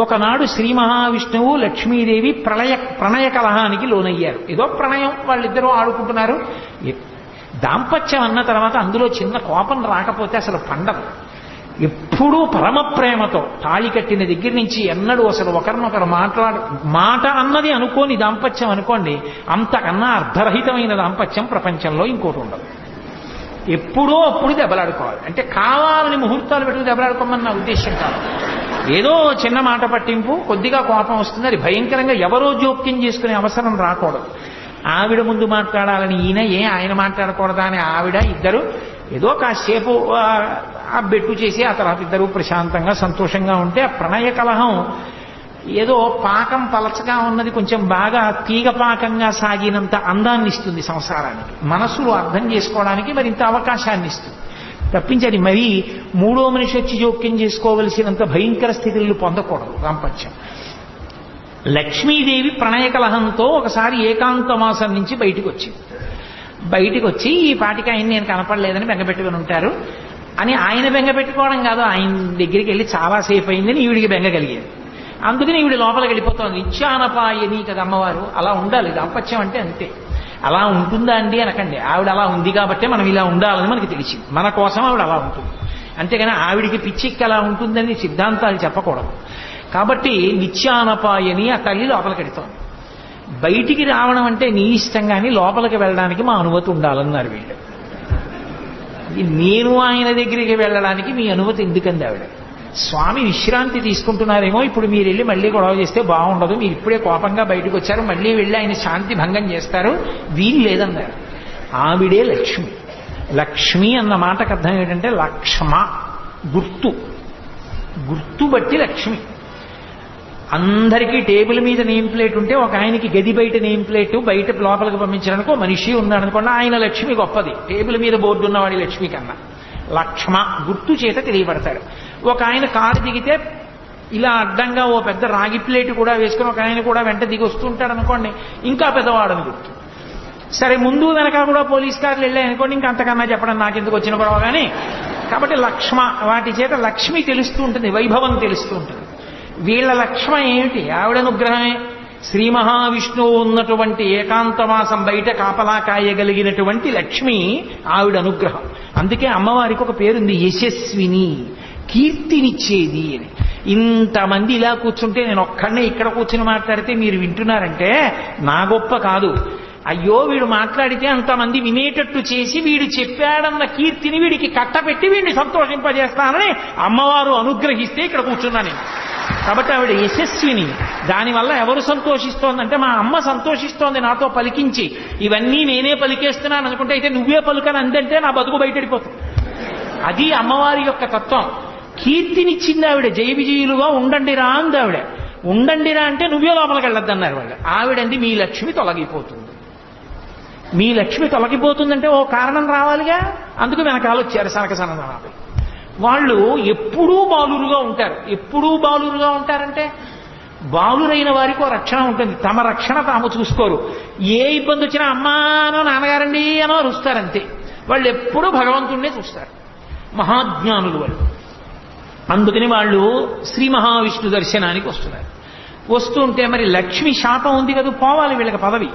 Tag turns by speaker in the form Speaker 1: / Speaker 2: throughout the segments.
Speaker 1: ఒకనాడు శ్రీ మహావిష్ణువు లక్ష్మీదేవి ప్రణయ కలహానికి లోనయ్యారు. ఏదో ప్రణయం, వాళ్ళిద్దరూ ఆడుకుంటున్నారు. దాంపత్యం అన్న తర్వాత అందులో చిన్న కోపం రాకపోతే అసలు పండదు. ఎప్పుడూ పరమ ప్రేమతో తాళి కట్టిన దగ్గర నుంచి ఎన్నడూ అసలు ఒకరినొకరు మాట అన్నది అనుకోని దాంపత్యం అనుకోండి, అంతకన్నా అర్ధరహితమైన దాంపత్యం ప్రపంచంలో ఇంకోటి ఉండదు. ఎప్పుడో అప్పుడు దెబ్బలాడుకోవాలి. అంటే కావాలని ముహూర్తాలు పెట్టుకుని దెబ్బలాడుకోమని నా ఉద్దేశం కాదు. ఏదో చిన్న మాట పట్టింపు, కొద్దిగా కోపం వస్తుంది, అది భయంకరంగా ఎవరో జోక్యం చేసుకునే అవసరం రాకూడదు. ఆవిడ ముందు మాట్లాడాలని ఈయన, ఆయన మాట్లాడకూడదా అని ఆవిడ, ఇద్దరు ఏదో కాసేపు ఆ బెట్టు చేసి ఆ తర్వాత ఇద్దరు ప్రశాంతంగా సంతోషంగా ఉంటే ఆ ప్రణయ కలహం ఏదో పాకం పలచగా ఉన్నది కొంచెం బాగా తీగ పాకంగా సాగినంత అందాన్ని ఇస్తుంది సంసారానికి. మనసులో అర్థం చేసుకోవడానికి మరింత అవకాశాన్ని ఇస్తుంది తప్పించి అది మరీ మూడో మనిషి వచ్చి జోక్యం చేసుకోవలసినంత భయంకర స్థితులను పొందకూడదు దాంపత్యం. లక్ష్మీదేవి ప్రణయ కలహంతో ఒకసారి ఏకాంతమాసం నుంచి బయటికి వచ్చి ఈ పాటికి ఆయన నేను కనపడలేదని బెంగపెట్టుకుని ఉంటారు అని ఆయన బెంగ పెట్టుకోవడం కాదు, ఆయన దగ్గరికి వెళ్ళి చాలాసేపు అయిందని ఈవిడికి బెంగ కలిగేది. అందుకని ఈవిడ లోపలికి వెళ్ళిపోతుంది. నిత్యానపాయని కదా అమ్మవారు. అలా ఉండాలి దాంపత్యం అంటే, అంతే. అలా ఉంటుందా అండి అనకండి. ఆవిడ అలా ఉంది కాబట్టే మనం ఇలా ఉండాలని మనకి తెలిసింది. మన కోసం ఆవిడ అలా ఉంటుంది. అంతేగాని ఆవిడికి పిచ్చిక్కి అలా ఉంటుందని సిద్ధాంతాలు చెప్పకూడదు. కాబట్టి నిత్యానపాయని ఆ తల్లి లోపలికి వెళుతోంది. బయటికి రావడం అంటే నీ ఇష్టం కానీ లోపలికి వెళ్ళడానికి మా అనుమతి ఉండాలన్నారు వీళ్ళు. నేను ఆయన దగ్గరికి వెళ్ళడానికి మీ అనుమతి ఎందుకంది ఆవిడ. స్వామి విశ్రాంతి తీసుకుంటున్నారేమో, ఇప్పుడు మీరు వెళ్ళి మళ్ళీ గొడవ చేస్తే బాగుండదు, మీరు ఇప్పుడే కోపంగా బయటకు వచ్చారు, మళ్ళీ వెళ్ళి ఆయన శాంతి భంగం చేస్తారు, వీలు లేదన్నారు. ఆవిడే లక్ష్మి. లక్ష్మి అన్న మాటకు అర్థం ఏంటంటే లక్ష్మ, గుర్తు బట్టి లక్ష్మి. అందరికీ టేబుల్ మీద నేమ్ ప్లేట్ ఉంటే ఒక ఆయనకి గది బయట నేమ్ ప్లేట్ బయట లోపలికి పంపించడానికి మనిషి ఉన్నాడు అనుకోండి, ఆయన లక్ష్మి గొప్పది టేబుల్ మీద బోర్డు ఉన్నవాడి లక్ష్మి కన్నా. లక్ష్మ గుర్తు చేత తెలియబడతాడు. ఒక ఆయన కారు దిగితే ఇలా అడ్డంగా ఓ పెద్ద రాగి ప్లేట్ కూడా వేసుకుని ఒక ఆయన కూడా వెంట దిగి వస్తుంటాడు అనుకోండి, ఇంకా పెద్దవాడని గుర్తు. సరే ముందు వెనక కూడా పోలీస్ కార్లు వెళ్ళాయనుకోండి, ఇంకా అంతకన్నా చెప్పడం నాకెందుకు వచ్చిన గొడవ కానీ. కాబట్టి లక్ష్మ, వాటి చేత లక్ష్మి తెలుస్తూ ఉంటుంది, వైభవం తెలుస్తూ ఉంటుంది. వీళ్ళ లక్ష్మ ఏమిటి? ఆవిడ అనుగ్రహమే. శ్రీ మహావిష్ణువు ఉన్నటువంటి ఏకాంతవాసం బయట కాపలా కాయగలిగినటువంటి లక్ష్మి ఆవిడ అనుగ్రహం. అందుకే అమ్మవారికి ఒక పేరుంది యశస్విని, కీర్తినిచ్చేది అని. ఇంతమంది ఇలా కూర్చుంటే నేను ఒక్కడనే ఇక్కడ కూర్చుని మాట్లాడితే మీరు వింటున్నారంటే నా గొప్ప కాదు. అయ్యో వీడు మాట్లాడితే అంతమంది వినేటట్టు చేసి వీడు చెప్పాడన్న కీర్తిని వీడికి కట్టపెట్టి వీడిని సంతోషింపజేస్తానని అమ్మవారు అనుగ్రహిస్తే ఇక్కడ కూర్చున్నాను. కాబట్టి ఆవిడ యశస్విని. దానివల్ల ఎవరు సంతోషిస్తోందంటే మా అమ్మ సంతోషిస్తోంది నాతో పలికించి. ఇవన్నీ నేనే పలికేస్తున్నాను అనుకుంటే అయితే నువ్వే పలుకని అందంటే నా బతుకు బయటడిపోతుంది. అది అమ్మవారి యొక్క తత్వం. కీర్తినిచ్చింది ఆవిడ. జయ విజయులుగా ఉండండిరా అంది ఆవిడ. ఉండండిరా అంటే నువ్వే లోపలికి వెళ్ళొద్దన్నారు వాళ్ళు. ఆవిడంది మీ లక్ష్మి తొలగిపోతుంది. మీ లక్ష్మి తొలగిపోతుందంటే ఓ కారణం రావాలిగా. అందుకు వెనకాల వచ్చారు సనకసననాథులు. వాళ్ళు ఎప్పుడూ బాలురుగా ఉంటారు. ఎప్పుడూ బాలురుగా ఉంటారంటే బాలురైన వారికి ఓ రక్షణ ఉంటుంది. తమ రక్షణ తాము చూసుకోరు. ఏ ఇబ్బంది వచ్చినా అమ్మానో నాన్నగారండి అనో అరుస్తారంతే. వాళ్ళు ఎప్పుడూ భగవంతుడినే చూస్తారు. మహాజ్ఞానులు వాళ్ళు. అందుకని వాళ్ళు శ్రీ మహావిష్ణు దర్శనానికి వస్తున్నారు. వస్తుంటే మరి లక్ష్మి శాపం ఉంది కదా, పోవాలి వీళ్ళకి పదవి.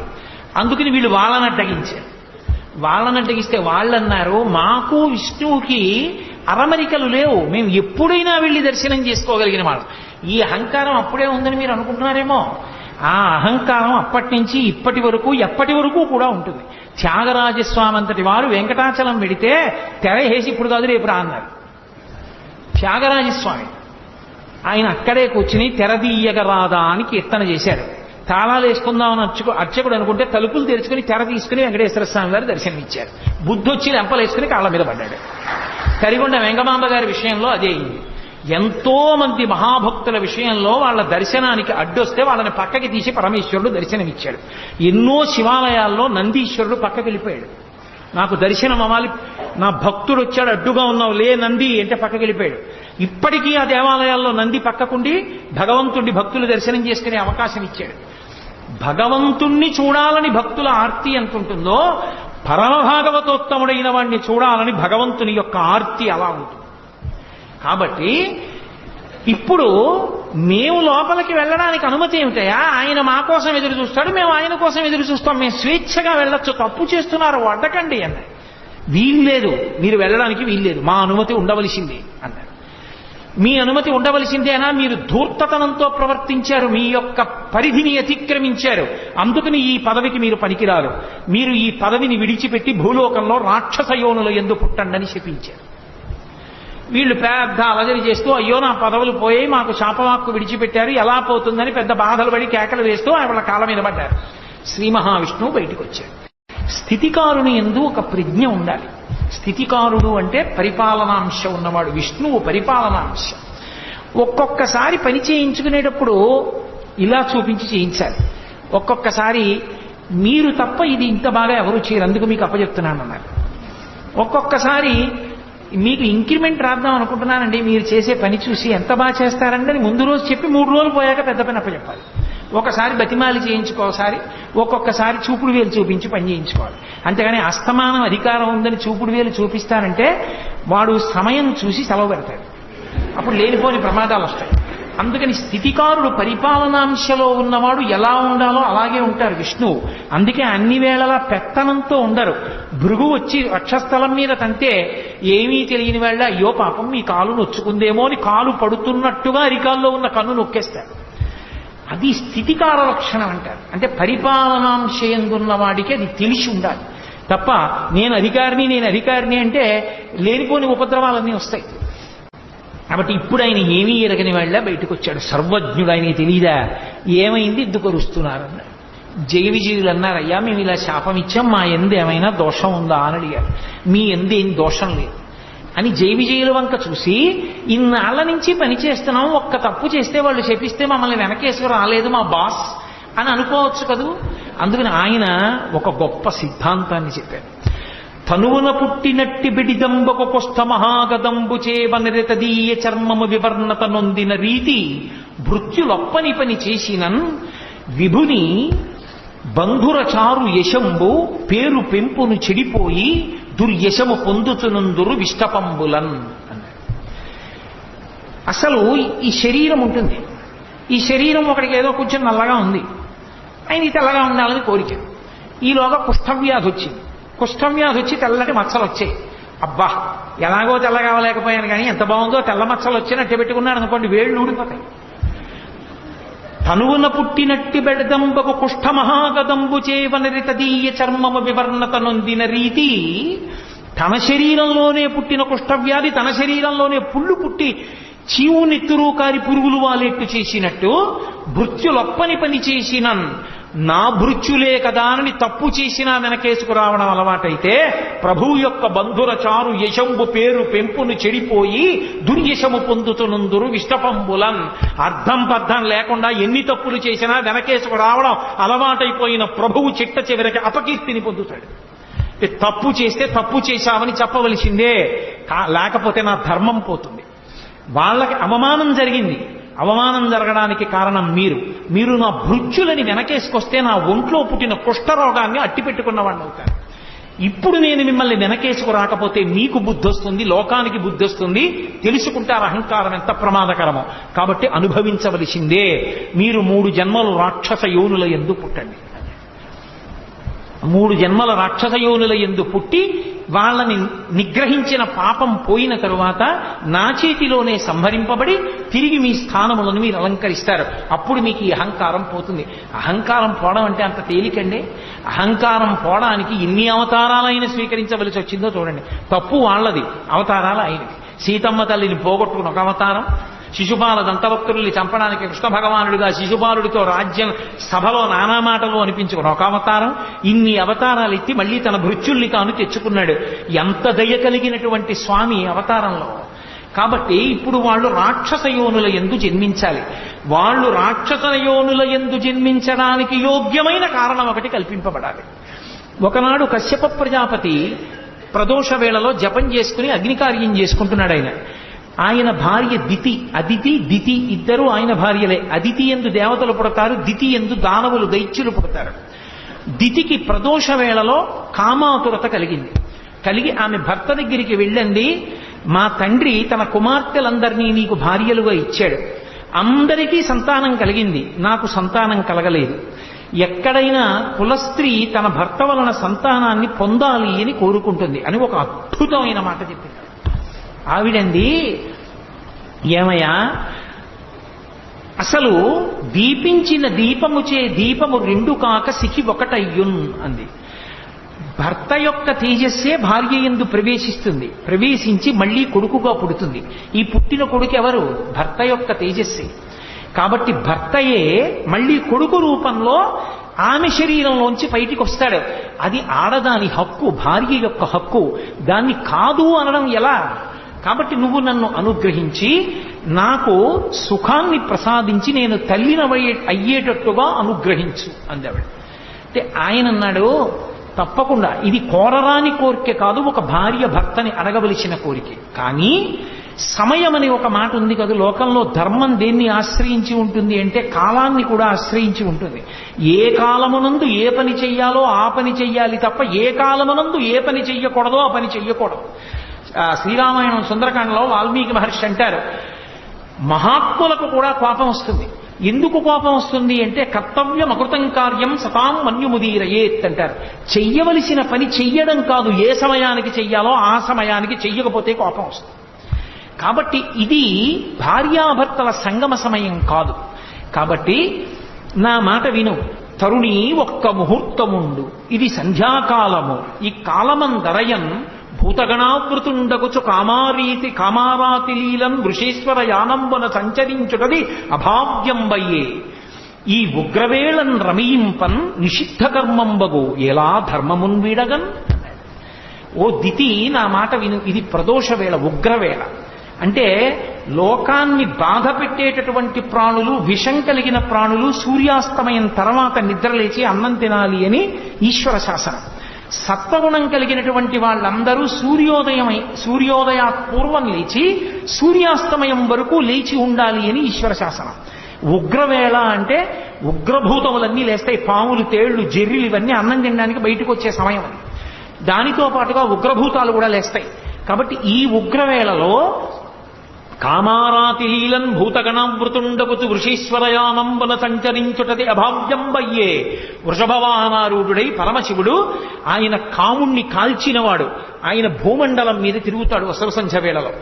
Speaker 1: అందుకని వీళ్ళు వాళ్ళని అడ్డగించారు. వాళ్ళని అడ్డగిస్తే వాళ్ళన్నారు మాకు విష్ణువుకి అరమరికలు లేవు, మేము ఎప్పుడైనా వెళ్ళి దర్శనం చేసుకోగలిగిన వాళ్ళం. ఈ అహంకారం అప్పుడే ఉందని మీరు అనుకుంటున్నారేమో. ఆ అహంకారం అప్పటి నుంచి ఇప్పటి వరకు ఎప్పటి వరకు కూడా ఉంటుంది. త్యాగరాజస్వామి అంతటి వారు వెంకటాచలం వెడితే తెర వేసి ఇప్పుడు కాదు రేపు రా అన్నారు. త్యాగరాజస్వామి ఆయన అక్కడే కూర్చుని తెరదీయగరాదా అని కీర్తన చేశారు. తాళాలు వేసుకుందామని అర్చకుడు అనుకుంటే తలుపులు తెరుచుకుని తెర తీసుకుని వెంకటేశ్వర స్వామి గారు దర్శనమిచ్చారు. బుద్ధొచ్చి లెంపలు వేసుకుని కాళ్ళ మీద పడ్డాడు. కరిగొండ వెంగమాంబ గారి విషయంలో అదే అయింది. ఎంతో మంది మహాభక్తుల విషయంలో వాళ్ళ దర్శనానికి అడ్డొస్తే వాళ్ళని పక్కకి తీసి పరమేశ్వరుడు దర్శనమిచ్చాడు. ఎన్నో శివాలయాల్లో నందీశ్వరుడు పక్కకి వెళ్ళిపోయాడు. నాకు దర్శనం అవ్వాలి, నా భక్తుడు వచ్చాడు అడ్డుగా ఉన్నావు లే నంది అంటే పక్కకి వెళ్ళిపోయాడు. ఇప్పటికీ ఆ దేవాలయాల్లో నంది పక్కకుండి భగవంతుడి భక్తులు దర్శనం చేసుకునే అవకాశం ఇచ్చాడు. భగవంతుణ్ణి చూడాలని భక్తుల ఆర్తి ఎంతుంటుందో పరమభాగవతోత్తముడైన వాడిని చూడాలని భగవంతుని యొక్క ఆర్తి అలా ఉంటుంది. కాబట్టి ఇప్పుడు మేము లోపలికి వెళ్ళడానికి అనుమతి ఏమిటయా? ఆయన మా కోసం ఎదురు చూస్తాడు, మేము ఆయన కోసం ఎదురు చూస్తాం, మేము స్వేచ్ఛగా వెళ్ళొచ్చు, తప్పు చేస్తున్నారు అడ్డకండి అన్నాడు. వీల్లేదు, మీరు వెళ్ళడానికి వీల్లేదు, మా అనుమతి ఉండవలసిందే అన్నారు. మీ అనుమతి ఉండవలసిందేనా? మీరు ధూర్తతనంతో ప్రవర్తించారు, మీ యొక్క పరిధిని అతిక్రమించారు, అందుకని ఈ పదవికి మీరు పనికిరారు, మీరు ఈ పదవిని విడిచిపెట్టి భూలోకంలో రాక్షస యోనుల యందు పుట్టండని శపించారు. వీళ్ళు పెద్ద అలజడి చేస్తూ, అయ్యో నా పదవులు పోయాయి, మాకు శాపవాక్కు విడిచిపెట్టారు, ఎలా పోతుందని పెద్ద బాధలు పడి కేకలు వేస్తూ వాళ్ళ కాళ్ళ మీద పడ్డారు. శ్రీ మహావిష్ణువు బయటికి వచ్చాడు. స్థితికారుని యందు ఒక ప్రజ్ఞ ఉండాలి. స్థితికారుడు అంటే పరిపాలనాంశ ఉన్నవాడు. విష్ణువు పరిపాలనాంశ. ఒక్కొక్కసారి పని చేయించుకునేటప్పుడు ఇలా చూపించి చేయించాలి, ఒక్కొక్కసారి మీరు తప్ప ఇది ఇంత బాగా ఎవరు చేయరు, అందుకు మీకు అప్పచెప్తున్నాను అన్నారు. ఒక్కొక్కసారి మీకు ఇంక్రిమెంట్ రాద్దాం అనుకుంటున్నానండి, మీరు చేసే పని చూసి ఎంత బాగా చేస్తారండి అని ముందు రోజు చెప్పి 3 రోజులు పోయాక పెద్ద పని అప్పచెప్పాలి. ఒకసారి బతిమాలి చేయించుకోసారి, ఒక్కొక్కసారి చూపుడు వేలు చూపించి పని చేయించుకోవాలి. అంతేగాని అస్తమానం అధికారం ఉందని చూపుడు వేలు చూపిస్తానంటే వాడు సమయం చూసి సెలవు పెడతాడు, అప్పుడు లేనిపోని ప్రమాదాలు వస్తాయి. అందుకని స్థితికారుడు పరిపాలనాంశలో ఉన్నవాడు ఎలా ఉండాలో అలాగే ఉంటారు విష్ణువు. అందుకే అన్ని వేళలా పెత్తనంతో ఉండరు. భృగు వచ్చి వక్షస్థలం మీద తంతే ఏమీ తెలియని వేళ అయ్యో పాపం మీ కాలు నొచ్చుకుందేమో అని కాలు పడుతున్నట్టుగా అరికాల్లో ఉన్న కన్ను నొక్కేస్తారు. అది స్థితికార లక్షణం అంటారు. అంటే పరిపాలనాంశయందున్న వాడికి అది తెలిసి ఉండాలి తప్ప నేను అధికారిని అంటే లేనిపోని ఉపద్రవాలన్నీ వస్తాయి. కాబట్టి ఇప్పుడు ఆయన ఏమీ ఎరగని వాళ్ళ బయటకు వచ్చాడు. సర్వజ్ఞుడు, ఆయనకి తెలియదా ఏమైంది, ఎందుకు అరుస్తున్నారన్నారు. జయ విజయులు అన్నారు, అయ్యా మేము ఇలా శాపం ఇచ్చాం, మా ఎందు ఏమైనా దోషం ఉందా అని అడిగారు. మీ ఎందు ఏం దోషం లేదు అని జయ విజయుల వంక చూసి, ఇన్నాళ్ల నుంచి పని చేస్తున్నాం, ఒక్క తప్పు చేస్తే వాళ్ళు శపిస్తే మమ్మల్ని వెనకేసుకు రాలేదు మా బాస్ అని అనుకోవచ్చు కదూ. అందుకని ఆయన ఒక గొప్ప సిద్ధాంతాన్ని చెప్పారు. తనువున పుట్టినట్టి బిడిదంబకు కొష్ట మహాగదంబు చేవనరితదీయ చర్మము వివర్ణత నొందిన రీతి భృత్యులొప్పని పని చేసినన్ విభుని బంధురచారు యశంబు పేరు పెంపును చెడిపోయి దుర్యశము పొందుతునందురు విష్టపంబులన్ అన్నాడు. అసలు ఈ శరీరం ఉంటుంది, ఈ శరీరం ఒకడికి ఏదో కొంచెం నల్లగా ఉంది, ఆయన తెల్లగా ఉండాలని కోరిక. ఈలోగా కుష్ఠవ్యాధి వచ్చింది, కుష్ఠవ్యాధి వచ్చి తెల్లటి మచ్చలు వచ్చాయి. అబ్బా ఎలాగో తెల్లగా అవ్వలేకపోయాను కానీ ఎంత బాగుందో, తెల్ల మచ్చలు వచ్చినట్టు పెట్టుకున్నాడు అనుకోండి, వేళ్ళు ఊడిపోతాయి. తనువున పుట్టినట్టి బెడదంబకు కుష్ఠ మహాగదంబు చేవనరితదీయ చర్మము వివర్ణత నొందిన రీతి, తన శరీరంలోనే పుట్టిన కుష్ఠవ్యాధి తన శరీరంలోనే పుళ్ళు పుట్టి చీవు నెత్తురు కారి పురుగులు వాలేట్టు చేసినట్టు భృత్యులొప్పని పని చేసిన నా భృత్యులే కదా అని తప్పు చేసినా వెనకేసుకు రావడం అలవాటైతే, ప్రభువు యొక్క బంధుర చారు యశంబు పేరు పెంపును చెడిపోయి దుర్యశము పొందుతునందురు విష్టపంబులన్. అర్థం పర్థం లేకుండా ఎన్ని తప్పులు చేసినా వెనకేసుకు రావడం అలవాటైపోయిన ప్రభువు చిట్ట చివరికి అపకీర్తిని పొందుతాడు. తప్పు చేస్తే తప్పు చేశామని చెప్పవలసిందే, లేకపోతే నా ధర్మం పోతుంది. వాళ్ళకి అవమానం జరిగింది, అవమానం జరగడానికి కారణం మీరు నా భృత్యులని వెనకేసుకొస్తే నా ఒంట్లో పుట్టిన కుష్ఠరోగాన్ని అట్టిపెట్టుకున్నవాడిని అవుతారు. ఇప్పుడు నేను మిమ్మల్ని వెనకేసుకు రాకపోతే మీకు బుద్ధి వస్తుంది, లోకానికి బుద్ధి వస్తుంది, తెలుసుకుంటారు అహంకారం ఎంత ప్రమాదకరమో. కాబట్టి అనుభవించవలసిందే. మీరు 3 జన్మలు రాక్షస యోనుల యందు పుట్టండి. 3 జన్మల రాక్షస యోనుల యందు పుట్టి వాళ్ళని నిగ్రహించిన పాపం పోయిన తరువాత నా చేతిలోనే సంహరింపబడి తిరిగి మీ స్థానములను మీరు అలంకరిస్తారు. అప్పుడు మీకు ఈ అహంకారం పోతుంది. అహంకారం పోవడం అంటే అంత తేలికండి. అహంకారం పోవడానికి ఎన్ని అవతారాలైనా స్వీకరించవలసి వచ్చిందో చూడండి. తప్పు వాళ్ళది, అవతారాలు ఆయనది. సీతమ్మ తల్లిని పోగొట్టుకుని ఒక అవతారం, శిశుపాల దంతభక్తుల్ని చంపడానికి కృష్ణ భగవానుడిగా శిశుపాలుడితో రాజ్యం సభలో నానా మాటలు అనిపించుకుని ఒక అవతారం. ఇన్ని అవతారాలు ఎత్తి మళ్ళీ తన భృత్యుల్ని తాను తెచ్చుకున్నాడు. ఎంత దయ కలిగినటువంటి స్వామి అవతారంలో. కాబట్టి ఇప్పుడు వాళ్ళు రాక్షస యోనుల యందు జన్మించాలి. వాళ్ళు రాక్షస యోనుల యందు జన్మించడానికి యోగ్యమైన కారణం ఒకటి కల్పింపబడాలి. ఒకనాడు కశ్యప ప్రజాపతి ప్రదోష వేళలో జపం చేసుకుని అగ్నికార్యం చేసుకుంటున్నాడు. ఆయన భార్య దితి, అదితి దితి ఇద్దరు ఆయన భార్యలే. అదితి యందు దేవతలు పుడతారు, దితి యందు దానవులు దైత్యులు పుడతారు. దితికి ప్రదోష వేళలో కామాతురత కలిగి ఆమె భర్త దగ్గరికి వెళ్ళండి, మా తండ్రి తన కుమార్తెలందరినీ నీకు భార్యలుగా ఇచ్చాడు, అందరికీ సంతానం కలిగింది, నాకు సంతానం కలగలేదు. ఎక్కడైనా కులస్త్రీ తన భర్త వలన సంతానాన్ని పొందాలి అని కోరుకుంటుంది అని ఒక అద్భుతమైన మాట చెప్పింది. ఆవిడంది, ఏమయ్యా, అసలు దీపించిన దీపముచే దీపము రెండు కాక సికి ఒకటయ్యున్ అంది. భర్త యొక్క తేజస్సే భార్య యందు ప్రవేశిస్తుంది, ప్రవేశించి మళ్ళీ కొడుకుగా పుడుతుంది. ఈ పుట్టిన కొడుకు ఎవరు? భర్త యొక్క తేజస్సే. కాబట్టి భర్తయే మళ్ళీ కొడుకు రూపంలో ఆమె శరీరంలోంచి బయటికి వస్తాడు. అది ఆడదాని హక్కు, భార్య యొక్క హక్కు. దాన్ని కాదు అనడం ఎలా? కాబట్టి నువ్వు నన్ను అనుగ్రహించి నాకు సుఖాన్ని ప్రసాదించి నేను అయ్యేటట్టుగా అనుగ్రహించు అందావిడ. అంటే ఆయన అన్నాడు, తప్పకుండా ఇది కోరరాని కోరిక కాదు, ఒక భార్య భర్తని అడగవలసిన కోరిక. కానీ సమయం అని ఒక మాట ఉంది కదా, లోకంలో ధర్మం దేన్ని ఆశ్రయించి ఉంటుంది అంటే కాలాన్ని కూడా ఆశ్రయించి ఉంటుంది. ఏ కాలమునందు ఏ పని చెయ్యాలో ఆ పని చెయ్యాలి తప్ప ఏ కాలమునందు ఏ పని చెయ్యకూడదో ఆ పని చెయ్యకూడదు. శ్రీరామాయణం సుందరకాండలో వాల్మీకి మహర్షి అంటారు, మహాత్ములకు కూడా కోపం వస్తుంది. ఎందుకు కోపం వస్తుంది అంటే కర్తవ్యం అకృతం కార్యం సతాం మన్యుముదీరయేత్ అంటారు. చెయ్యవలసిన పని చెయ్యడం కాదు, ఏ సమయానికి చెయ్యాలో ఆ సమయానికి చెయ్యకపోతే కోపం వస్తుంది. కాబట్టి ఇది భార్యాభర్తల సంగమ సమయం కాదు. కాబట్టి నా మాట విను, తరుణి ఒక్క ముహూర్తముండు, ఇది సంధ్యాకాలము, ఈ కాలమందరయన్ భూతగణావృతుండగుచు కామారాతి లీలం వృషేశ్వర యానంబున సంచరించుటది అభావ్యంబయ్యే, ఈ ఉగ్రవేళన్ రమయింపన్ నిషిద్ధ కర్మంబగు ఎలా ధర్మమున్ వీడగన్. ఓ దితి, నా మాట విను, ఇది ప్రదోష వేళ, ఉగ్రవేళ. అంటే లోకాన్ని బాధ పెట్టేటటువంటి ప్రాణులు, విషం కలిగిన ప్రాణులు సూర్యాస్తమయం తర్వాత నిద్రలేచి అన్నం తినాలి అని ఈశ్వర శాసనం. సత్వగుణం కలిగినటువంటి వాళ్ళందరూ సూర్యోదయాత్ పూర్వం లేచి సూర్యాస్తమయం వరకు లేచి ఉండాలి అని ఈశ్వర శాసనం. ఉగ్రవేళ అంటే ఉగ్రభూతములన్నీ లేస్తాయి, పాములు, తేళ్లు, జెర్రీలు ఇవన్నీ అన్నం తినడానికి బయటకు వచ్చే సమయం అది. దానితో పాటుగా ఉగ్రభూతాలు కూడా లేస్తాయి. కాబట్టి ఈ ఉగ్రవేళలో కామారాతి లీలన్ భూతగణావృతుండగుతు వృషీశ్వరయానంబున సంచరించుటది అభావ్యంబయ్యే, వృషభవాహనారూఢుడై పరమశివుడు ఆయన కాముణ్ణి కాల్చినవాడు. ఆయన భూమండలం మీద తిరుగుతాడు అసలు సంధ్య వేళలో.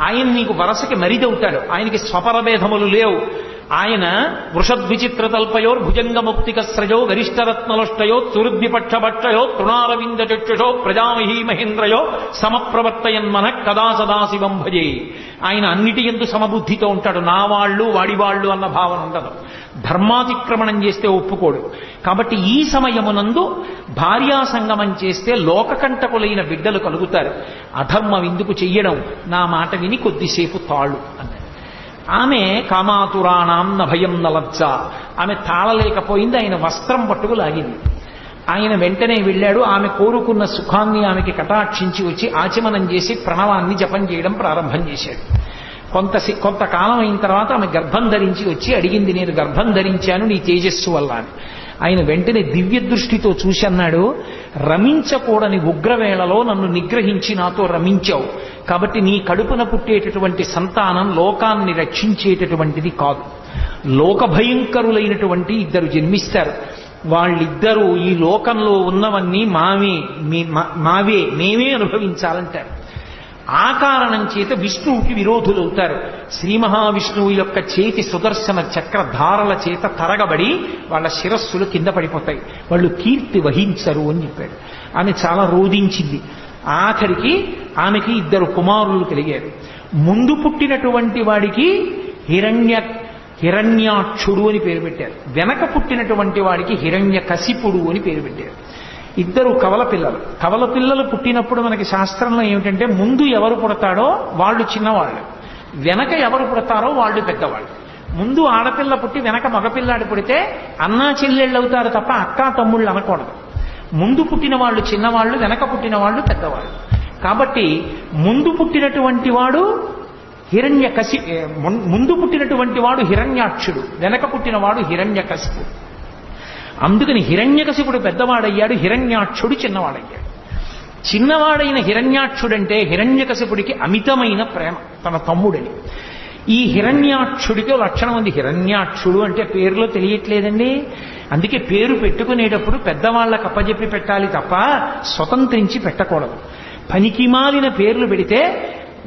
Speaker 1: ఆయన నీకు వరసకి మరిదవుతాడు. ఆయనకి స్వపరభేదములు లేవు. ఆయన వృషద్విచిత్రతల్పయో భుజంగముక్తికస్రజో గరిష్టరత్నలుష్టయో సురుద్విపక్షభక్షయో తృణారవింద చక్షుషో ప్రజామహీ మహేంద్రయో సమప్రవర్తయన్మన కదా సదాశివం భజే. ఆయన అన్నిటి యందు సమబుద్ధితో ఉంటాడు. నా వాళ్ళు వాడివాళ్ళు అన్న భావన ఉండదు. ధర్మాతిక్రమణం చేస్తే ఒప్పుకోడు. కాబట్టి ఈ సమయమునందు భార్యా సంగమం చేస్తే లోకకంటకులైన బిడ్డలు కలుగుతారు. అధర్మం ఎందుకు చెయ్యడం, నా మాట విని కొద్దిసేపు తాళు అన్నాడు. ఆమె కామాతురాణం నభయం నలజ్జ, ఆమె తాళలేకపోయింది. ఆయన వస్త్రం పట్టుకు లాగింది. ఆయన వెంటనే వెళ్ళాడు. ఆమె కోరుకున్న సుఖాన్ని ఆమెకి కటాక్షించి వచ్చి ఆచమనం చేసి ప్రణవాన్ని జపం చేయడం ప్రారంభం చేశాడు. కొంతకాలం అయిన తర్వాత ఆమె గర్భం ధరించి వచ్చి అడిగింది, నేను గర్భం ధరించాను నీ తేజస్సు వల్ల అని. ఆయన వెంటనే దివ్య దృష్టితో చూసి అన్నాడు, రమించకూడని ఉగ్రవేళలో నన్ను నిగ్రహించి నాతో రమించావు. కాబట్టి నీ కడుపున పుట్టేటటువంటి సంతానం లోకాన్ని రక్షించేటటువంటిది కాదు. లోక భయంకరులైనటువంటి ఇద్దరు జన్మిస్తారు. వాళ్ళిద్దరూ ఈ లోకంలో ఉన్నవన్నీ మావే, మేమే అనుభవించాలంటారు. ఆ కారణం చేత విష్ణువుకి విరోధులవుతారు. శ్రీ మహావిష్ణువు యొక్క చేతి సుదర్శన చక్రధారల చేత తరగబడి వాళ్ళ శిరస్సులు కింద పడిపోతాయి. వాళ్ళు కీర్తి వహించరు అని చెప్పాడు. ఆమె చాలా రోధించింది. ఆఖరికి ఆమెకి ఇద్దరు కుమారులు కలిగారు. ముందు పుట్టినటువంటి వాడికి హిరణ్యాక్షుడు అని పేరు పెట్టారు. వెనక పుట్టినటువంటి వాడికి హిరణ్యకశిపుడు అని పేరు పెట్టారు. ఇద్దరు కవల పిల్లలు. కవల పిల్లలు పుట్టినప్పుడు మనకి శాస్త్రంలో ఏమిటంటే ముందు ఎవరు పుడతాడో వాళ్ళు చిన్నవాళ్ళు, వెనక ఎవరు పుడతారో వాళ్ళు పెద్దవాళ్ళు. ముందు ఆడపిల్ల పుట్టి వెనక మగపిల్లాడు పుడితే అన్నా చెల్లెళ్ళు అవుతారు తప్ప అక్కా తమ్ముళ్ళు అనకూడదు. ముందు పుట్టిన వాళ్ళు చిన్నవాళ్ళు, వెనక పుట్టిన వాళ్ళు పెద్దవాళ్ళు. కాబట్టి ముందు పుట్టినటువంటి వాడు ముందు పుట్టినటువంటి వాడు హిరణ్యాక్షుడు, వెనక పుట్టినవాడు హిరణ్యకశిపుడు. అందుకని హిరణ్యకశిపుడు పెద్దవాడయ్యాడు, హిరణ్యాక్షుడు చిన్నవాడయ్యాడు. చిన్నవాడైన హిరణ్యాక్షుడంటే హిరణ్యకశిపుడికి అమితమైన ప్రేమ తన తమ్ముడని. ఈ హిరణ్యాక్షుడికి లక్షణం ఉంది. హిరణ్యాక్షుడు అంటే పేరులో తెలియట్లేదండి. అందుకే పేరు పెట్టుకునేటప్పుడు పెద్దవాళ్ళకి అప్పజెప్పి పెట్టాలి తప్ప స్వతంత్రించి పెట్టకూడదు. పనికిమాలిన పేర్లు పెడితే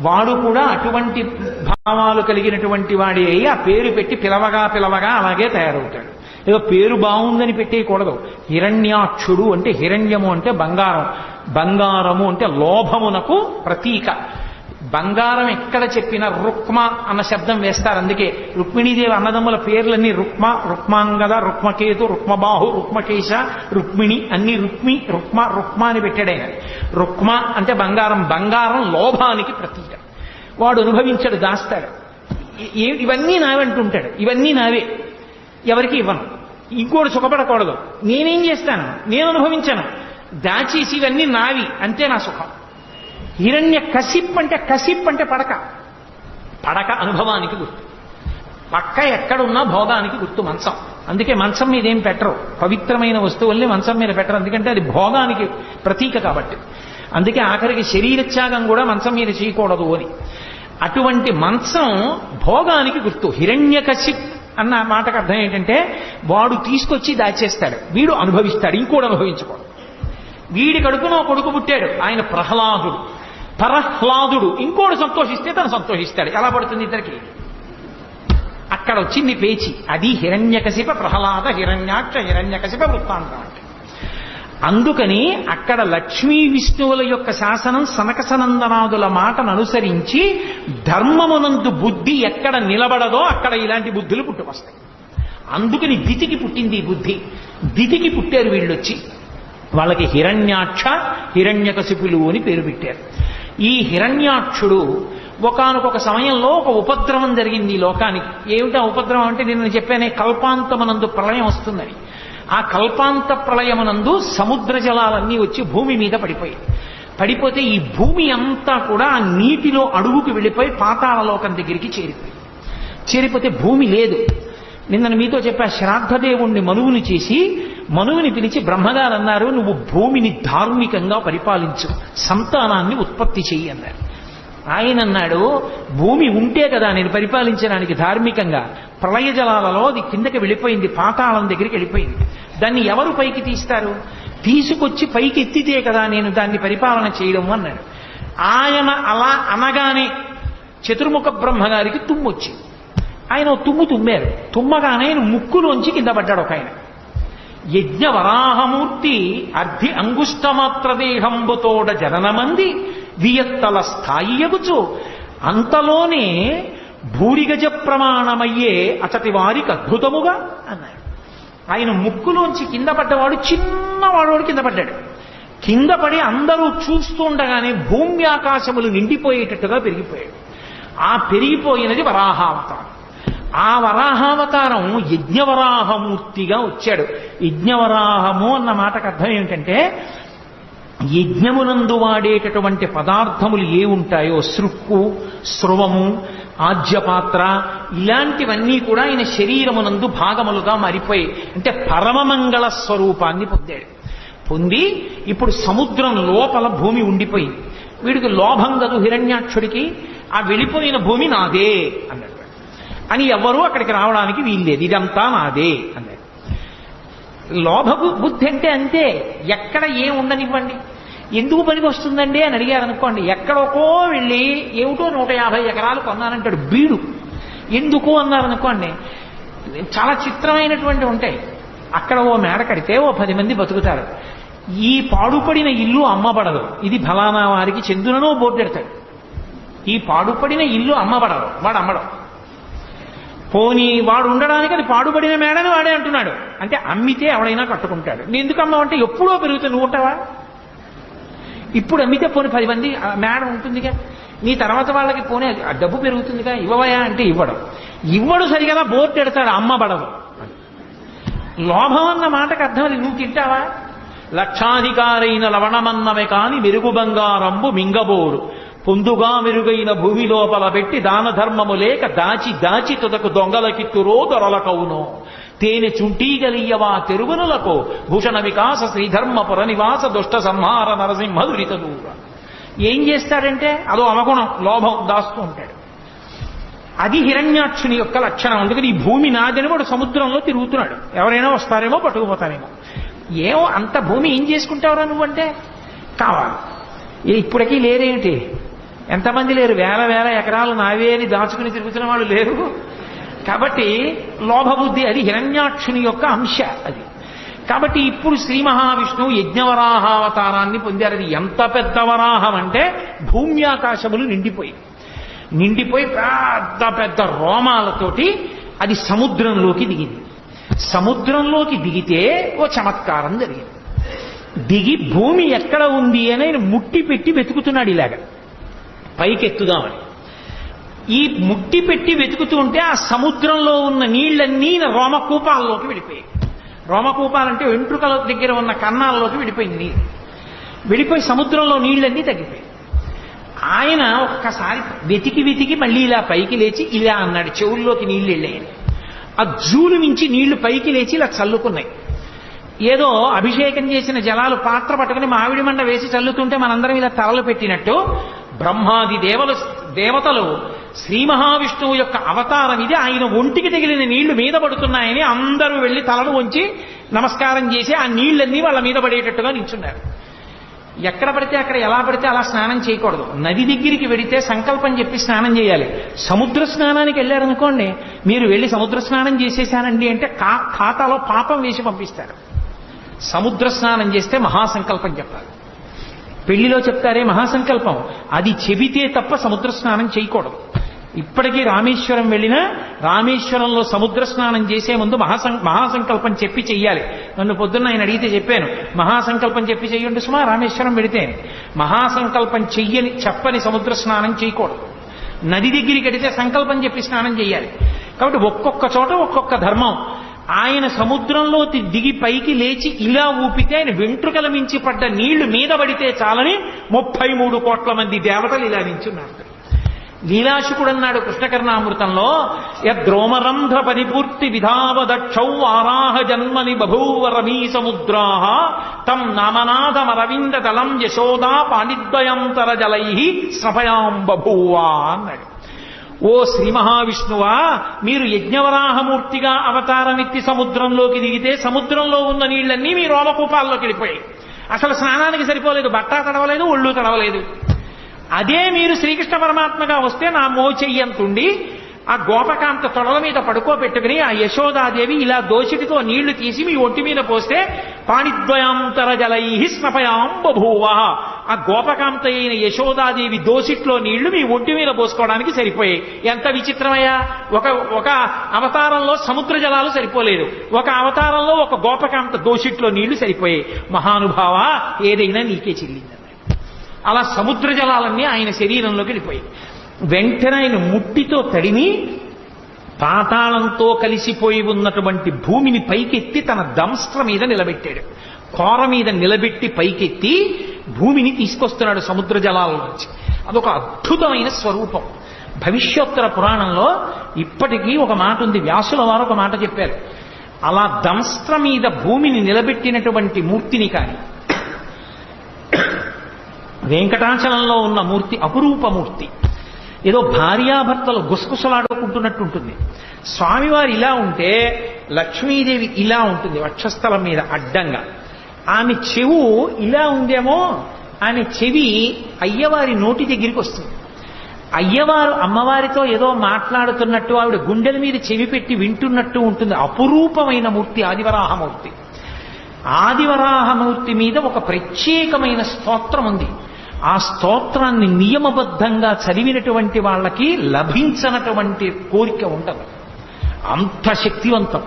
Speaker 1: వాడు కూడా అటువంటి భావాలు కలిగినటువంటి వాడి అయి ఆ పేరు పెట్టి పిలవగా అలాగే తయారవుతాడు. ఏదో పేరు బాగుందని పెట్టేయకూడదు. హిరణ్యాక్షుడు అంటే హిరణ్యము అంటే బంగారం, బంగారము అంటే లోభమునకు ప్రతీక. బంగారం ఎక్కడ చెప్పినా రుక్మ అన్న శబ్దం వేస్తారు. అందుకే రుక్మిణీదేవి అన్నదమ్ముల పేర్లన్నీ రుక్మ, రుక్మాంగద, రుక్మకేతు, రుక్మబాహు, రుక్మకేశ, రుక్మిణి అన్ని రుక్మ అని పెట్టాడు ఆయన. రుక్మ అంటే బంగారం, బంగారం లోభానికి ప్రతీక. వాడు అనుభవించాడు, దాస్తాడు. ఇవన్నీ నావంటుంటాడు, ఇవన్నీ నావే, ఎవరికి ఇవ్వను, ఇంకోటి సుఖపడకూడదు, నేనేం చేస్తాను, నేను అనుభవించాను, దాచేసి ఇవన్నీ నావి, అంతే నా సుఖం. హిరణ్య కసిప్ అంటే పడక అనుభవానికి గుర్తు. పక్క ఎక్కడున్నా భోగానికి గుర్తు మంచం. అందుకే మంచం మీద ఏం పెట్టరు, పవిత్రమైన వస్తువుల్ని మంచం మీద పెట్టరు, ఎందుకంటే అది భోగానికి ప్రతీక కాబట్టి. అందుకే ఆఖరికి శరీరత్యాగం కూడా మంచం మీద చేయకూడదు అని. అటువంటి మంచం భోగానికి గుర్తు. హిరణ్యకశిప్ అన్న మాటకు అర్థం ఏంటంటే వాడు తీసుకొచ్చి దాచేస్తాడు, వీడు అనుభవిస్తాడు, ఇంకోడు అనుభవించుకోడు. వీడి కడుపున కొడుకు పుట్టాడు, ఆయన ప్రహ్లాదుడు, పరహ్లాదుడు, ఇంకోడు సంతోషిస్తే తను సంతోషిస్తాడు. ఎలా పడుతుంది ఇద్దరికి? అక్కడ వచ్చింది పేచి. అది హిరణ్యకశిప ప్రహ్లాద హిరణ్యాక్ష హిరణ్యకశిప వృత్తాంతం అంటే. అందుకని అక్కడ లక్ష్మీ విష్ణువుల యొక్క శాసనం సనకసనందనాదుల మాటను అనుసరించి ధర్మమునందు బుద్ధి ఎక్కడ నిలబడదో అక్కడ ఇలాంటి బుద్ధులు పుట్టుకొస్తాయి. అందుకని దితికి పుట్టింది ఈ బుద్ధి. దితికి పుట్టారు వీళ్ళొచ్చి. వాళ్ళకి హిరణ్యాక్ష హిరణ్యకశిపులు అని పేరు పెట్టారు. ఈ హిరణ్యాక్షుడు ఒకానొక సమయంలో ఒక ఉపద్రవం జరిగింది ఈ లోకానికి. ఏమిటా ఉపద్రవం అంటే నేను చెప్పానే, కల్పాంతమనందు ప్రళయం వస్తుందని. ఆ కల్పాంత ప్రళయమునందు సముద్ర జలాలన్నీ వచ్చి భూమి మీద పడిపోతే ఈ భూమి అంతా కూడా ఆ నీటిలో అడుగుకు వెళ్ళిపోయి పాతాళలోకం దగ్గరికి చేరిపోతే భూమి లేదు. నిన్న మీతో చెప్పా, శ్రాద్ధదేవుణ్ణి మనువుని చేసి మనువుని పిలిచి బ్రహ్మగారు అన్నారు, నువ్వు భూమిని ధార్మికంగా పరిపాలించు, సంతానాన్ని ఉత్పత్తి చెయ్యి అన్నారు. ఆయన అన్నాడు, భూమి ఉంటే కదా నేను పరిపాలించడానికి ధార్మికంగా, ప్రళయ జలాలలో అది కిందకి వెళ్ళిపోయింది, పాతాళం దగ్గరికి వెళ్ళిపోయింది, దాన్ని ఎవరు పైకి తీస్తారు, తీసుకొచ్చి పైకి ఎత్తితే కదా నేను దాన్ని పరిపాలన చేయడం అన్నాడు. ఆయన అలా అనగానే చతుర్ముఖ బ్రహ్మగారికి తుమ్మొచ్చింది. ఆయన తుమ్మారు. తుమ్మగానే ఆయన ముక్కులోంచి కింద పడ్డాడు ఒక ఆయన. యజ్ఞవరాహమూర్తి అర్ధి అంగుష్టమాత్రదేహంబుతోడ జననమంది వియత్తల స్థాయి ఎగుచు అంతలోనే భూరిగజ ప్రమాణమయ్యే అతటి వారికి అద్భుతముగా అన్నాడు. ఆయన ముక్కులోంచి కింద పడ్డవాడు చిన్నవాడు కింద పడ్డాడు. కింద పడి అందరూ చూస్తుండగానే భూమి ఆకాశములు నిండిపోయేటట్టుగా పెరిగిపోయాడు. ఆ పెరిగిపోయినది వరాహావతారం. ఆ వరాహావతారం యజ్ఞవరాహమూర్తిగా వచ్చాడు. యజ్ఞవరాహము అన్న మాటకు అర్థం ఏమిటంటే, యజ్ఞమునందు వాడేటటువంటి పదార్థములు ఏ ఉంటాయో, సృక్కు, స్రవము, ఆజ్యపాత్ర, ఇలాంటివన్నీ కూడా ఆయన శరీరమునందు భాగములుగా మారిపోయి, అంటే పరమమంగళ స్వరూపాన్ని పొంది ఇప్పుడు సముద్రం లోపల భూమి ఉండిపోయింది. వీడికి లోభం కదు హిరణ్యాక్షుడికి, ఆ వెళ్ళిపోయిన భూమి నాదే అన్నాడు. అని ఎవరూ అక్కడికి రావడానికి వీల్లేదు, ఇదంతా నాదే అన్నాడు. లోభ బుద్ధి అంటే అంతే, ఎక్కడ ఏం ఉండనివ్వండి. ఎందుకు పనికి వస్తుందండి అని అడిగారు అనుకోండి, ఎక్కడికో వెళ్ళి ఏమిటో 150 ఎకరాలు కొన్నానంటాడు బీడు. ఎందుకు అన్నారనుకోండి, చాలా చిత్రమైనటువంటి ఉంటాయి. అక్కడ ఓ మేడ కడితే ఓ 10 మంది బతుకుతారు. ఈ పాడుపడిన ఇల్లు అమ్మబడదు, ఇది ఫలానా వారికి చెందుననో బోర్డు పెడతాడు. ఈ పాడుపడిన ఇల్లు అమ్మబడదు, వాడు అమ్మడం. పోనీ వాడు ఉండడానికి అది పాడుపడిన మేడని వాడే అంటున్నాడు, అంటే అమ్మితే ఎవడైనా కట్టుకుంటాడు. నేను ఎందుకు అమ్మావంటే ఎప్పుడో పెరుగుతుంది, నువ్వు ఉంటావా? ఇప్పుడు అమ్మితే పోనీ 10 మంది మేడ ఉంటుందిగా, నీ తర్వాత వాళ్ళకి పోనీ డబ్బు పెరుగుతుందిగా, ఇవ్వవయా అంటే ఇవ్వడు సరిగా బోర్డు పెడతాడు, అమ్మబడదు. లోభం అన్న మాటకు అర్థం అది. నువ్వు తింటావా? లక్షాధికారైన లవణమన్నమే కాని మెరుగు బంగారంబు మింగబోరు, పొందుగా మెరుగైన భూమి లోపల పెట్టి దాన ధర్మము లేక దాచి తుదకు దొంగలకిత్తురో దొరలకవునో, తేనె చుంటీగలియవా తెరువునులకు భూషణ వికాస శ్రీధర్మపుర నివాస దుష్ట సంహార నరసింహ దురిత దూర. ఏం చేస్తాడంటే అదో అవగుణం, లోభం, దాస్తూ ఉంటాడు. అది హిరణ్యాక్షుని యొక్క లక్షణం. అందుకని ఈ భూమి నాదని వాడు సముద్రంలో తిరుగుతున్నాడు. ఎవరైనా వస్తారేమో పట్టుకుపోతారేమో. ఏమో అంత భూమి ఏం చేసుకుంటావురా నువ్వంటే కావాలి. ఇప్పటికీ లేరేమిటి? ఎంతమంది లేరు? వేల వేల ఎకరాలు నావే అని దాచుకుని తిరుగుతున్న వాళ్ళు లేరు. కాబట్టి లోభబుద్ధి అది హిరణ్యాక్షుని యొక్క అంశ అది. కాబట్టి ఇప్పుడు శ్రీ మహావిష్ణువు యజ్ఞవరాహావతారాన్ని పొందారు. అది ఎంత పెద్ద వరాహం అంటే భూమి ఆకాశములు నిండిపోయి పెద్ద పెద్ద రోమాలతోటి అది సముద్రంలోకి దిగింది. సముద్రంలోకి దిగితే ఓ చమత్కారం జరిగింది. దిగి భూమి ఎక్కడ ఉంది అని ఆయన ముట్టి పెట్టి వెతుకుతున్నాడు ఇలాగ పైకెత్తుదామని. ఈ ముట్టి పెట్టి వెతుకుతూ ఉంటే ఆ సముద్రంలో ఉన్న నీళ్లన్నీ రోమకూపాల్లోకి వెళ్ళిపోయాయి. రోమకూపాలంటే వెంట్రుకల దగ్గర ఉన్న కన్నాల్లోకి వెళ్ళిపోయింది నీరు. వెళ్ళిపోయి సముద్రంలో నీళ్లన్నీ తగ్గిపోయాయి. ఆయన ఒక్కసారి వెతికి మళ్ళీ ఇలా పైకి లేచి ఇలా అన్నాడు, చెవుల్లోకి నీళ్లు వెళ్ళాయని. ఆ జూలు నుంచి నీళ్లు పైకి లేచి ఇలా చల్లుకున్నాయి. ఏదో అభిషేకం చేసిన జలాలు పాత్ర పట్టుకుని మామిడి మండ వేసి చల్లుతుంటే మనందరం ఇలా తలలు పెట్టినట్టు బ్రహ్మాది దేవతలు శ్రీ మహావిష్ణువు యొక్క అవతారం ఇది, ఆయన ఒంటికి తగిలిన నీళ్లు మీద పడుతున్నాయని అందరూ వెళ్లి తలను వంచి నమస్కారం చేసి ఆ నీళ్లన్నీ వాళ్ళ మీద పడేటట్టుగా నిల్చున్నారు. ఎక్కడ పడితే అక్కడ ఎలా పడితే అలా స్నానం చేయకూడదు. నది దగ్గరికి వెడితే సంకల్పం చెప్పి స్నానం చేయాలి. సముద్ర స్నానానికి వెళ్ళారనుకోండి, మీరు వెళ్ళి సముద్ర స్నానం చేసేసానండి అంటే ఖాతాలో పాపం వేసి పంపిస్తారు. సముద్ర స్నానం చేస్తే మహాసంకల్పం చెప్పాలి. పెళ్లిలో చెప్తారే మహాసంకల్పం, అది చెబితే తప్ప సముద్ర స్నానం చేయకూడదు. ఇప్పటికీ రామేశ్వరం వెళ్ళినా రామేశ్వరంలో సముద్ర స్నానం చేసే ముందు మహాసంకల్పం చెప్పి చెయ్యాలి. నన్ను పొద్దున్న ఆయన అడిగితే చెప్పాను, మహాసంకల్పం చెప్పి చెయ్యండి సుమా రామేశ్వరం వెడితే. మహాసంకల్పం చెప్పని సముద్ర స్నానం చేయకూడదు. నది దగ్గరికి వెడితే సంకల్పం చెప్పి స్నానం చేయాలి. కాబట్టి ఒక్కొక్క చోట ఒక్కొక్క ధర్మం. ఆయన సముద్రంలో దిగి పైకి లేచి ఇలా ఊపితే ఆయన వెంట్రుకల మించి పడ్డ నీళ్లు మీద పడితే చాలని 33 కోట్ల మంది దేవతలు ఇలా నించున్నారు. లీలాశుకుడు అన్నాడు కృష్ణకర్ణామృతంలో, యద్రోమరంధ్ర పరిపూర్తి విధావదక్షౌ ఆరాహ జన్మని బభూవ రమీ సముద్రాః తం నామనాథమరవింద దళం యశోదా పాణిద్వయంతర జలై స్నపయాం బభూవా అన్నాడు. ఓ శ్రీ మహావిష్ణువా, మీరు యజ్ఞవరాహమూర్తిగా అవతారమెత్తి సముద్రంలోకి దిగితే సముద్రంలో ఉన్న నీళ్లన్నీ మీ రోమకూపాల్లోకి వెళ్ళిపోయాయి. అసలు స్నానానికి సరిపోలేదు, బట్ట తడవలేదు, ఒళ్ళు తడవలేదు. అదే మీరు శ్రీకృష్ణ పరమాత్మగా వస్తే నా మోచెయ్యంతుండి ఆ గోపకాంత తొడల మీద పడుకోబెట్టుకుని ఆ యశోదాదేవి ఇలా దోషిటితో నీళ్లు తీసి మీ ఒంటి మీద పోస్తే పాణిద్వయాంతర జలై స్నపయాం బభూవ. ఆ గోపకాంత అయిన యశోదాదేవి దోషిట్లో నీళ్లు మీ ఒంటి మీద పోసుకోవడానికి సరిపోయాయి. ఎంత విచిత్రమయ్యా! ఒక అవతారంలో సముద్ర జలాలు సరిపోలేదు, ఒక అవతారంలో ఒక గోపకాంత దోషిట్లో నీళ్లు సరిపోయాయి. మహానుభావ, ఏదైనా నీకే చెల్లింది. అలా సముద్ర జలాలన్నీ ఆయన శరీరంలోకి వెళ్ళిపోయాయి. వెంటనే ఆయన ముట్టితో తడిమి పాతాళంతో కలిసిపోయి ఉన్నటువంటి భూమిని పైకెత్తి తన దంస్ట్ర మీద నిలబెట్టాడు. కోర మీద నిలబెట్టి పైకెత్తి భూమిని తీసుకొస్తున్నాడు సముద్ర జలాల నుంచి. అదొక అద్భుతమైన స్వరూపం. భవిష్యోత్తర పురాణంలో ఇప్పటికీ ఒక మాట ఉంది. వ్యాసుల వారు ఒక మాట చెప్పారు. అలా దంస్ట్ర మీద భూమిని నిలబెట్టినటువంటి మూర్తిని కానీ, వెంకటాచలంలో ఉన్న మూర్తి అపురూపమూర్తి, ఏదో భార్యాభర్తలు గుసగుసలాడుకుంటున్నట్టు ఉంటుంది. స్వామివారు ఇలా ఉంటే లక్ష్మీదేవి ఇలా ఉంటుంది వక్షస్థలం మీద అడ్డంగా. ఆమె చెవు ఇలా ఉందేమో, ఆమె చెవి అయ్యవారి నోటి దగ్గరికి వస్తుంది. అయ్యవారు అమ్మవారితో ఏదో మాట్లాడుతున్నట్టు ఆవిడ గుండెల మీద చెవి పెట్టి వింటున్నట్టు ఉంటుంది. అపురూపమైన మూర్తి ఆదివరాహమూర్తి. ఆదివరాహమూర్తి మీద ఒక ప్రత్యేకమైన స్తోత్రం ఉంది. ఆ స్తోత్రాన్ని నియమబద్ధంగా చదివినటువంటి వాళ్ళకి లభించనటువంటి కోరిక ఉండదు, అంత శక్తివంతం.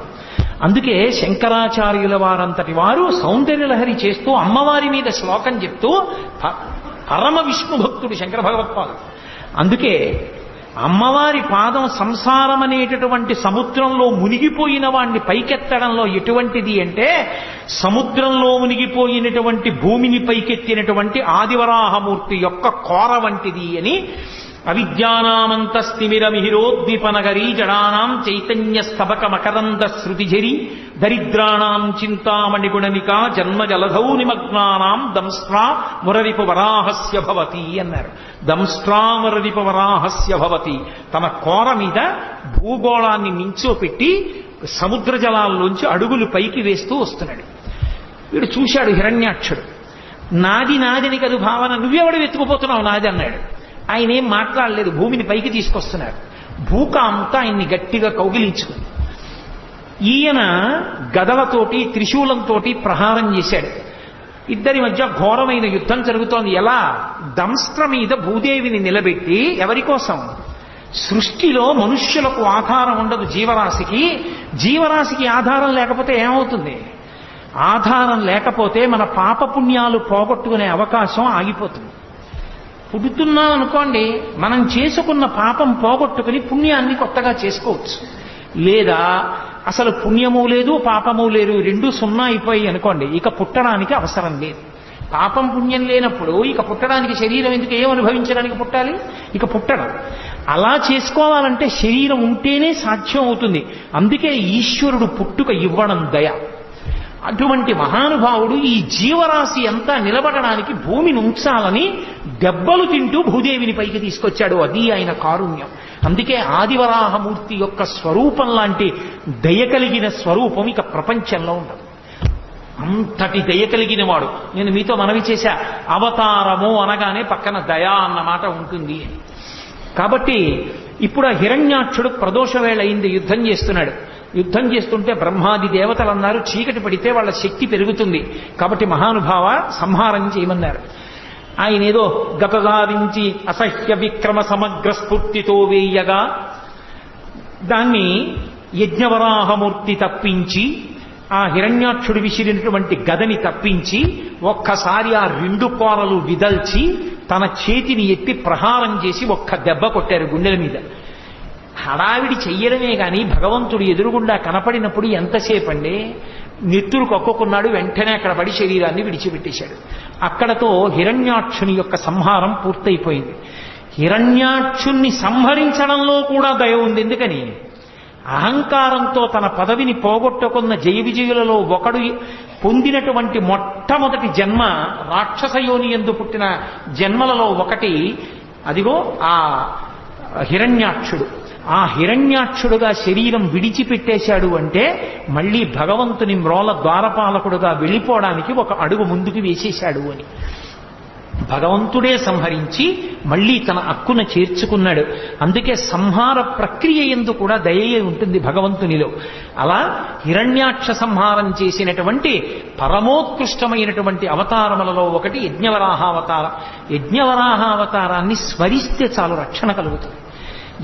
Speaker 1: అందుకే శంకరాచార్యుల వారంతటి వారు సౌందర్యలహరి చేస్తూ అమ్మవారి మీద శ్లోకం చెప్తూ పరమ విష్ణు భక్తుడు శంకర భగవత్పాదుడు. అందుకే అమ్మవారి పాదం సంసారం అనేటటువంటి సముద్రంలో మునిగిపోయిన వాణ్ణి పైకెత్తడంలో ఎటువంటిది అంటే, సముద్రంలో మునిగిపోయినటువంటి భూమిని పైకెత్తినటువంటి ఆదివరాహమూర్తి యొక్క కోర వంటిది అని అవిద్యానామంతస్తిమిరమిహిరోద్దీపనగరీ జడానాం చైతన్య స్తబక మకరంద శృతిఝరి దరిద్రాణాం చింతామణిగుణనికా జన్మ జలధౌ నిమగ్నానాం దంస్ట్రా మురరిపు వరాహస్య భవతి అన్నారు. దంస్ట్రా మురరిపు వరాహస్య భవతి. తన కోర మీద భూగోళాన్ని నించోపెట్టి సముద్ర జలాల్లోంచి అడుగులు పైకి వేస్తూ వస్తున్నాడు. వీడు చూశాడు హిరణ్యాక్షుడు. నాది నాదిని కదు భావన, నువ్వెవడు వెతుకుపోతున్నావు నాది అన్నాడు. ఆయన ఏం మాట్లాడలేదు, భూమిని పైకి తీసుకొస్తున్నారు. భూకాంత ఆయన్ని గట్టిగా కౌగిలించుకుంది. ఈయన గదలతోటి త్రిశూలంతోటి ప్రహారం చేశాడు. ఇద్దరి మధ్య ఘోరమైన యుద్ధం జరుగుతోంది. ఎలా? దంస్ట్ర మీద భూదేవిని నిలబెట్టి, ఎవరి కోసం? సృష్టిలో మనుష్యులకు ఆధారం ఉండదు జీవరాశికి. జీవరాశికి ఆధారం లేకపోతే ఏమవుతుంది? ఆధారం లేకపోతే మన పాపపుణ్యాలు పోగొట్టుకునే అవకాశం ఆగిపోతుంది. పుడుతున్నాం అనుకోండి, మనం చేసుకున్న పాపం పోగొట్టుకుని పుణ్యాన్ని కొత్తగా చేసుకోవచ్చు. లేదా అసలు పుణ్యము లేదు పాపము లేదు, రెండు సున్నా అయిపోయి అనుకోండి, ఇక పుట్టడానికి అవసరం లేదు. పాపం పుణ్యం లేనప్పుడు ఇక పుట్టడానికి శరీరం ఎందుకు? ఏం అనుభవించడానికి పుట్టాలి? ఇక పుట్టడం. అలా చేసుకోవాలంటే శరీరం ఉంటేనే సాధ్యం అవుతుంది. అందుకే ఈశ్వరుడు పుట్టుక ఇవ్వడం దయ. అటువంటి మహానుభావుడు ఈ జీవరాశి అంతా నిలబడడానికి భూమిని ఉంచాలని దెబ్బలు తింటూ భూదేవిని పైకి తీసుకొచ్చాడు. అది ఆయన కారుణ్యం. అందుకే ఆదివరాహమూర్తి యొక్క స్వరూపం లాంటి దయ కలిగిన స్వరూపం ఇక ప్రపంచంలో ఉండదు. అంతటి దయ కలిగిన వాడు. నేను మీతో మనవి చేశా, అవతారము అనగానే పక్కన దయా అన్న మాట ఉంటుంది. కాబట్టి ఇప్పుడు ఆ హిరణ్యాక్షుడు ప్రదోష వేళ అయింది, యుద్ధం చేస్తున్నాడు. యుద్ధం చేస్తుంటే బ్రహ్మాది దేవతలు అన్నారు, చీకటి పడితే వాళ్ళ శక్తి పెరుగుతుంది, కాబట్టి మహానుభావ సంహారం చేయమన్నారు. ఆయన ఏదో గతదారించి అసహ్య విక్రమ సమగ్ర స్ఫూర్తితో వేయగా దాన్ని యజ్ఞవరాహమూర్తి తప్పించి, ఆ హిరణ్యాక్షుడు విసిరినటువంటి గదని తప్పించి ఒక్కసారి ఆ రెండు కోరలు విదల్చి తన చేతిని ఎత్తి ప్రహారం చేసి ఒక్క దెబ్బ కొట్టారు గుండెల మీద. హడావిడి చెయ్యడమే కానీ భగవంతుడు ఎదురుగుండా కనపడినప్పుడు ఎంతసేపు అండి? నెత్తురు కక్కుకున్నాడు, వెంటనే అక్కడ పడి శరీరాన్ని విడిచిపెట్టేశాడు. అక్కడతో హిరణ్యాక్షుని యొక్క సంహారం పూర్తయిపోయింది. హిరణ్యాక్షుణ్ణి సంహరించడంలో కూడా దయ ఉంది. ఎందుకని? అహంకారంతో తన పదవిని పోగొట్టుకున్న జయ విజయులలో ఒకడు పొందినటువంటి మొట్టమొదటి జన్మ రాక్షసయోని యందు పుట్టిన జన్మలలో ఒకటి అదిగో ఆ హిరణ్యాక్షుడు. ఆ హిరణ్యాక్షుడుగా శరీరం విడిచిపెట్టేశాడు అంటే మళ్ళీ భగవంతుని మ్రోల ద్వారపాలకుడుగా వెళ్ళిపోవడానికి ఒక అడుగు ముందుకు వేసేశాడు అని. భగవంతుడే సంహరించి మళ్ళీ తన హక్కున చేర్చుకున్నాడు. అందుకే సంహార ప్రక్రియ యందు కూడా దయే ఉంటుంది భగవంతునిలో. అలా హిరణ్యాక్ష సంహారం చేసినటువంటి పరమోత్కృష్టమైనటువంటి అవతారములలో ఒకటి యజ్ఞవరాహావతారం. యజ్ఞవరాహావతారాన్ని స్మరిస్తే చాలు రక్షణ కలుగుతుంది.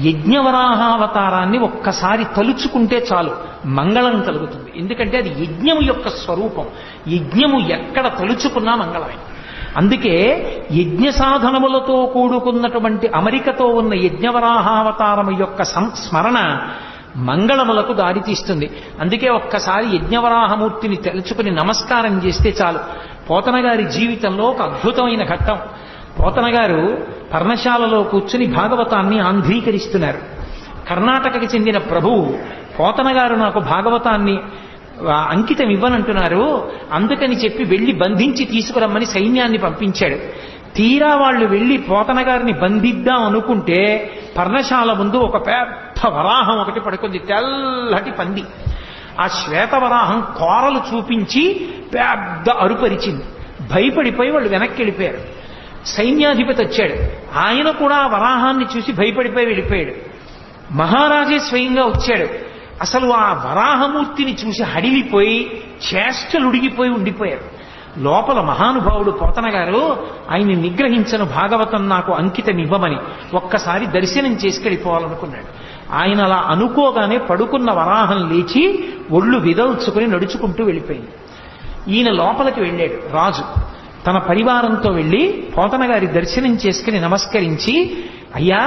Speaker 1: యజ్ఞవరాహావతారాన్ని ఒక్కసారి తలుచుకుంటే చాలు మంగళం కలుగుతుంది. ఎందుకంటే అది యజ్ఞము యొక్క స్వరూపం. యజ్ఞము ఎక్కడ తలుచుకున్నా మంగళమే. అందుకే యజ్ఞ సాధనములతో కూడుకున్నటువంటి అమరికతో ఉన్న యజ్ఞవరాహావతారము యొక్క సంస్మరణ మంగళములకు దారితీస్తుంది. అందుకే ఒక్కసారి యజ్ఞవరాహమూర్తిని తలుచుకుని నమస్కారం చేస్తే చాలు. పోతన గారి జీవితంలో ఒక అద్భుతమైన ఘట్టం. పోతన గారు పర్ణశాలలో కూర్చుని భాగవతాన్ని ఆంధ్రీకరిస్తున్నారు. కర్ణాటకకి చెందిన ప్రభువు పోతన గారు నాకు భాగవతాన్ని అంకితం ఇవ్వనంటున్నారు, అందుకని చెప్పి వెళ్లి బంధించి తీసుకురమ్మని సైన్యాన్ని పంపించాడు. తీరా వాళ్ళు వెళ్లి పోతన గారిని బంధిద్దాం అనుకుంటే పర్ణశాల ముందు ఒక పెద్ద వరాహం ఒకటి పడుకుంది, తెల్లటి పంది. ఆ శ్వేతవరాహం కోరలు చూపించి పెద్ద అరుపరిచింది. భయపడిపోయి వాళ్ళు వెనక్కి వెళ్ళిపోయారు. సైన్యాధిపతి వచ్చాడు, ఆయన కూడా ఆ వరాహాన్ని చూసి భయపడిపోయి వెళ్ళిపోయాడు. మహారాజే స్వయంగా వచ్చాడు. అసలు ఆ వరాహమూర్తిని చూసి హడిలిపోయి చేష్టలుడిగిపోయి ఉండిపోయారు. లోపల మహానుభావుడు పోతన గారు ఆయన్ని నిగ్రహించను, భాగవతం నాకు అంకితం ఇవ్వమని ఒక్కసారి దర్శనం చేసుకెళ్ళిపోవాలనుకున్నాడు. ఆయన అలా అనుకోగానే పడుకున్న వరాహం లేచి ఒళ్ళు విదల్చుకుని నడుచుకుంటూ వెళ్ళిపోయింది. ఈయన లోపలికి వెళ్ళాడు. రాజు తన పరివారంతో వెళ్ళి పోతన గారి దర్శనం చేసుకుని నమస్కరించి, అయ్యా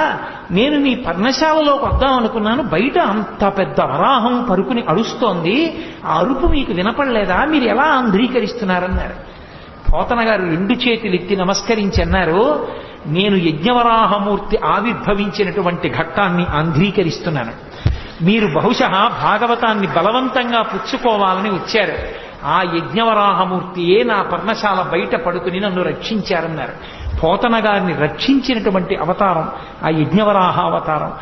Speaker 1: నేను నీ పర్ణశాలలోకి వద్దాం అనుకున్నాను, బయట అంత పెద్ద వరాహం పరుకుని అరుస్తోంది, ఆ అరుపు మీకు వినపడలేదా? మీరు ఎలా ఆంధ్రీకరిస్తున్నారన్నారు. పోతన గారు 2 చేతులు ఎత్తి నమస్కరించి అన్నారు, నేను యజ్ఞవరాహమూర్తి ఆవిర్భవించినటువంటి ఘట్టాన్ని ఆంధ్రీకరిస్తున్నాను. మీరు బహుశः భాగవతాన్ని బలవంతంగా పుచ్చుకోవాలని వచ్చారు. ఆ యజ్ఞవరాహమూర్తియే నా పర్ణశాల బయట పడుకుని నన్ను రక్షించారన్నారు. పోతన గారిని రక్షించినటువంటి అవతారం ఆ యజ్ఞవరాహ అవతారం.